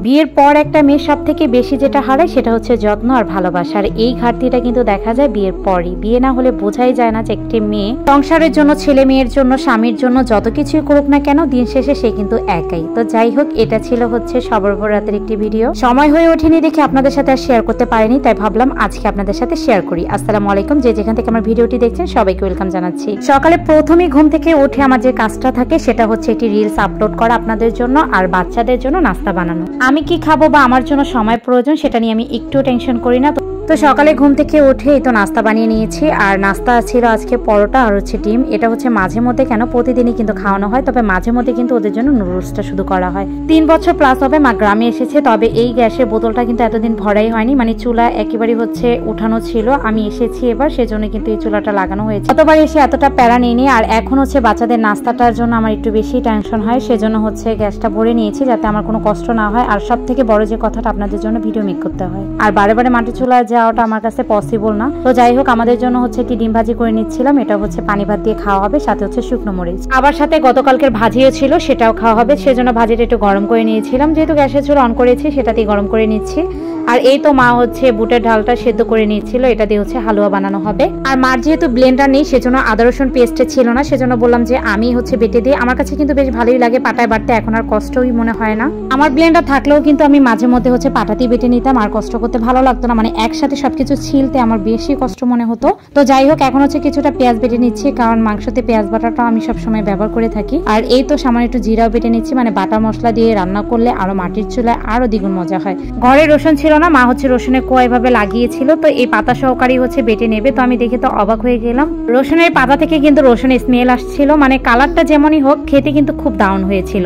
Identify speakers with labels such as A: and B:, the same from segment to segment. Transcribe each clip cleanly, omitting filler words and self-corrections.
A: বিয়ের পর একটা মেয়ে সব থেকে বেশি যেটা হারায় সেটা হচ্ছে যত্ন আর ভালোবাসা। আর এই ঘাটতিটা কিন্তু দেখা যায় বিয়ের পরই। বিয়ে না হলে বোঝাই যায় না যে একটি মেয়ে সংসারের জন্য, ছেলে মেয়ের জন্য, স্বামীর জন্য যত কিছুই করুক না কেন, দিন শেষে সে কিন্তু একাই। তো যাই হোক, এটা ছিল হচ্ছে সবরবরাতের একটি ভিডিও। সময় হয়ে ওঠেনি দেখে আপনাদের সাথে আর শেয়ার করতে পারিনি, তাই ভাবলাম আজকে আপনাদের সাথে শেয়ার করি। আসসালামু আলাইকুম, যে যেখান থেকে আমার ভিডিওটি দেখছেন সবাইকে ওয়েলকাম জানাচ্ছি। সকালে প্রথমেই ঘুম থেকে উঠে আমার যে কাজটা থাকে সেটা হচ্ছে একটি রিলস আপলোড করা আপনাদের জন্য আর বাচ্চাদের জন্য নাস্তা বানানো। আমি কি খাবো বা আমার জন্য সময় প্রয়োজন সেটা নিয়ে আমি একটু টেনশন করি না। তো সকালে ঘুম থেকে উঠে তো নাস্তা বানিয়ে নিয়েছি। আর নাস্তা ছিল আজকে পরোটা আর হচ্ছে ডিম। এটা হচ্ছে মাঝে মধ্যে, কেন প্রতিদিনই কিন্তু খাওয়ানো হয়, তবে মাঝে মধ্যে কিন্তু ওদের জন্য নুডলসটা শুধু করা হয়। 3 বছর প্লাস হবে মা গ্রামে এসেছে, তবে এই গ্যাসের বোতলটা কিন্তু এতদিন ভরাই হয়নি, মানে চুলা একেবারে হচ্ছে উঠানো ছিল। আমি এসেছি এবার, সেজন্য কিন্তু এই চুলাটা লাগানো হয়েছে। গতবার এসে এতটা প্যারা নেই। আর এখন হচ্ছে বাচ্চাদের নাস্তাটার জন্য আমার একটু বেশি টেনশন হয়, সেজন্য হচ্ছে গ্যাসটা ভরে নিয়েছি যাতে আমার কোনো কষ্ট না হয়। আর সব থেকে বড় যে কথাটা, আপনাদের জন্য ভিডিও মেক করতে হয়, আর বারে বারে মাটির চুলায় যাওয়াটা আমার কাছে পসিবল না। তো যাই হোক, আমাদের জন্য হচ্ছে একটি ডিম ভাজি করে নিচ্ছিলাম। এটা হচ্ছে পানি ভাত দিয়ে খাওয়া হবে, সাথে হচ্ছে শুকনো মরিচ, আবার সাথে গতকালকের ভাজিও ছিল, সেটাও খাওয়া হবে। সেজন্য ভাজিটা একটু গরম করে নিয়েছিলাম, যেহেতু গ্যাসের চুলা অন করেছি সেটাতেই গরম করে নিচ্ছি। আর এই তো মা হচ্ছে বুটের ডালটা সেদ্ধ করে নিচ্ছিল, এটা দিয়ে হচ্ছে হালুয়া বানানো হবে। আর মার যেহেতু ব্লেন্ডার নেই সেজন্য আদা রসুন পেস্টে ছিল না, সেজন্য বললাম যে আমি হচ্ছে বেটে দিই। আমার কাছে কিন্তু বেশ ভালোই লাগে পাটায় বাটতে, এখন আর কষ্টই মনে হয় না। আমার ব্লেন্ডার থাকলেও কিন্তু আমি মাঝে মধ্যে হচ্ছে পাটাতেই বেটে নিতাম, আর কষ্ট করতে ভালো লাগতো না, মানে একসাথে সবকিছু ছিলতে আমার বেশি কষ্ট মনে হতো। তো যাই হোক, এখন হচ্ছে কিছুটা পেঁয়াজ বেটে নিচ্ছি, কারণ মাংসতে পেঁয়াজ বাটাটা আমি সবসময় ব্যবহার করে থাকি। আর এই তো সামান্য একটু জিরাও বেটে নিচ্ছি, মানে বাটা মশলা দিয়ে রান্না করলে আরো মাটির চুলায় আরো দ্বিগুণ মজা হয়। ঘরে রসুন ছিল না, মা হচ্ছে রসুনের কোয়া এভাবে লাগিয়েছিল, তো এই পাতা সহকারী হচ্ছে বেটে নেবে। তো আমি দেখে তো অবাক হয়ে গেলাম, রসুনের পাতা থেকে কিন্তু রসুনের স্মেল আসছিল, মানে কালারটা যেমনই হোক খেতে কিন্তু খুব দারুণ হয়েছিল।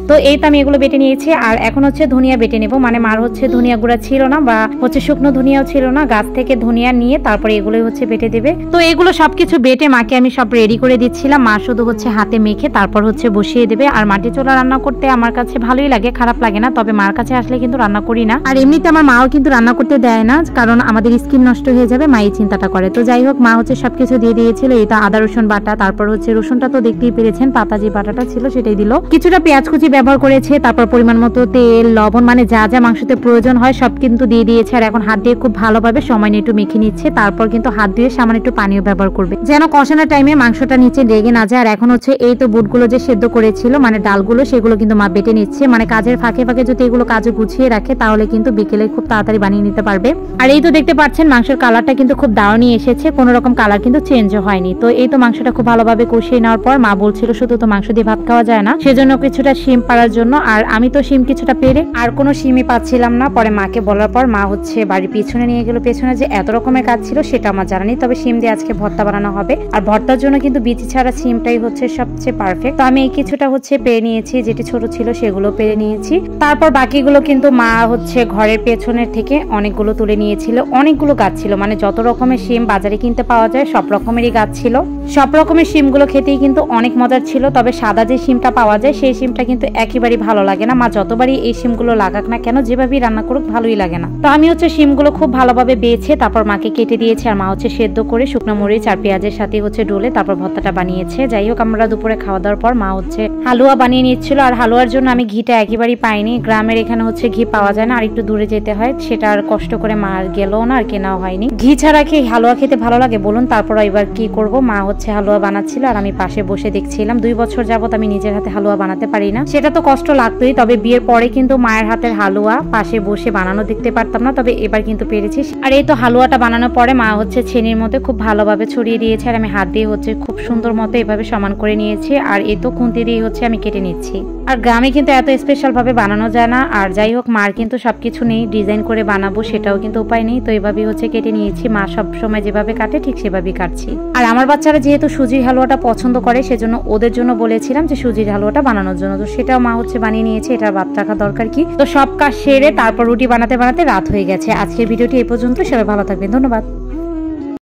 A: তো এই তো আমি এগুলো বেটে নিয়েছি। আর এখন হচ্ছে ধনিয়া বেটে নেব, মানে মার হচ্ছে ধনিয়া গুঁড়া ছিল না বা হচ্ছে শুকনো ধনিয়াও ছিল না, গাছ থেকে ধনিয়া নিয়ে তারপরে এগুলোই হচ্ছে বেটে দেবে। তো এগুলো সবকিছু বেটে মাকে আমি সব রেডি করে দিচ্ছিলাম, মা শুধু হচ্ছে হাতে মেখে তারপর হচ্ছে বসিয়ে দেবে। আর মাটি চুলা রান্না করতে আমার কাছে ভালোই লাগে, খারাপ লাগে না, তবে মার কাছে আসলে কিন্তু রান্না করি না। আর এমনিতে আমার মাও কিন্তু রান্না করতে দেয় না, কারণ আমাদের স্কিন নষ্ট হয়ে যাবে, মা এই চিন্তাটা করে। তো যাই হোক, মা হচ্ছে সবকিছু দিয়ে দিয়েছিল। এটা আদা রসুন বাটা, তারপর হচ্ছে রসুনটা তো দেখতেই পেরেছেন, পাতা যে বাটাটা ছিল সেটাই দিল, কিছুটা পেঁয়াজ কুচি ব্যবহার করেছে, তারপর পরিমাণ মতো তেল, লবণ, মানে যা যা মাংসতে প্রয়োজন হয় সব কিন্তু দিয়ে দিয়েছে। আর এখন হাত দিয়ে খুব ভালোভাবে সময় নিয়ে একটু মেখে নিচ্ছে, তারপর কিন্তু হাত দিয়ে সামান্য একটু পানিও ব্যবহার করবে, যেন কষানোর টাইমে মাংসটা নিচে লেগে না যায়। আর এখন হচ্ছে এই তো বুটগুলো যে সেদ্ধ করেছিল, মানে ডালগুলো, সেগুলো কিন্তু মা বেটে নিচ্ছে, মানে কাজের ফাঁকে ফাঁকে যদি এগুলো কাজে গুছিয়ে রাখে তাহলে কিন্তু বিকেলে খুব তাড়াতাড়ি বানিয়ে নিতে পারবে। আর এই তো দেখতে পাচ্ছেন মাংসের কালারটা কিন্তু খুব দারুণই এসেছে, কোনো রকম কালার কিন্তু চেঞ্জও হয়নি। তো এই তো মাংসটা খুব ভালোভাবে কষিয়ে নেওয়ার পর মা বলছিল শুধু তো মাংস দিয়ে ভাত খাওয়া যায় না, সেজন্য কিছুটা শিম পাড়ার জন্য। আর আমি তো শিম কিছুটা পেরে আর কোনো শিমই পাচ্ছিলাম না। পরে মাকে বলার পর মা হচ্ছে বাড়ির পিছনে নিয়ে গেল। পেছনে যে এত রকমের কাজ ছিল সেটা আমার জানা নেই, তবে শিম দিয়ে আজকে ভর্তা বানানো হবে। আর ভর্তার জন্য কিন্তু বিচি ছাড়া শিমটাই হচ্ছে সবচেয়ে পারফেক্ট। তো আমি এই কিছুটা হচ্ছে পেরে নিয়েছি, যেটি ছোট ছিল সেগুলো পেরে নিয়েছি। তারপর বাকিগুলো কিন্তু মা হচ্ছে ঘরের পেছনের থেকে অনেকগুলো তুলে নিয়েছিল। অনেকগুলো গাছ ছিল, মানে যত রকমের শিম বাজারে কিনতে পাওয়া যায় সব রকমেরই গাছ ছিল। সব রকমের শিমগুলো খেতেই কিন্তু অনেক মজার ছিল, তবে সাদা যে শিমটা পাওয়া যায় সেই শিমটা কিন্তু একেবারেই ভালো লাগে না। মা যতবারই এই শিমগুলো লাগাক না কেন, যেভাবেই রান্না করুক, ভালোই লাগে না। তো আমি হচ্ছে শিমগুলো খুব ভালোভাবে বেছে তারপর মাকে কেটে দিয়েছি, আর মা হচ্ছে সেদ্ধ করে শুকনো মরিচ আর পেঁয়াজের সাথে হচ্ছে ডলে তারপর ভর্তাটা বানিয়েছে। যাই হোক, আমরা দুপুরে খাওয়া দাওয়ার পর মা হচ্ছে হালুয়া বানিয়ে নিচ্ছিল। আর হালুয়ার জন্য আমি ঘিটা একেবারেই পাইনি, গ্রামের এখানে হচ্ছে ঘি পাওয়া যায় না, আর একটু দূরে যেতে হয়, সেটা আর কষ্ট করে মা আর গেল না, আর কেনাও হয়নি। ঘি ছাড়া কি হালুয়া খেতে ভালো লাগে বলুন? তারপর এবার কি করব, মা হচ্ছে হালুয়া বানাচ্ছিল আর আমি পাশে বসে দেখছিলাম। 2 বছর যাবত আমি নিজের হাতে হালুয়া বানাতে পারি না, সেটা তো কষ্ট লাগতোই, তবে বিয়ের পরে কিন্তু মায়ের হাতের হালুয়া পাশে বসে বানানো দেখতে পারতাম না, তবে এবার কিন্তু পেরেছি। আর এই তো হালুয়াটা বানানোর পরে মা হচ্ছে ছেনির মধ্যে খুব ভালোভাবে ছড়িয়ে দিয়েছে, আর আমি হাত দিয়ে হচ্ছে খুব সুন্দর মতো এভাবে সমান করে নিয়েছি। আর এই তো খুন্তি দিয়ে হচ্ছে আমি কেটে নিচ্ছি। আর গ্রামে কিন্তু এত স্পেশাল ভাবে বানানো যায় না। আর যাই হোক, মার কিন্তু সবকিছু নেই, ডিজাইন করে বানাবো সেটাও কিন্তু উপায় নেই, তো এভাবেই হচ্ছে কেটে নিয়েছি। মা সব সময় যেভাবে কাটে ঠিক সেভাবেই কাটছি। আর আমার বাচ্চারা যেহেতু সুজির হালুয়াটা পছন্দ করে, সেজন্য ওদের জন্য বলেছিলাম যে সুজির হালুয়াটা বানানোর জন্য, তো সেটাও মা হচ্ছে বানিয়ে নিয়েছে। এটা ভাত রাখা দরকার কি। তো সব কাজ সেরে তারপর রুটি বানাতে বানাতে রাত হয়ে গেছে। আজকের ভিডিওটি এই পর্যন্ত, সবাই ভালো থাকবেন, ধন্যবাদ।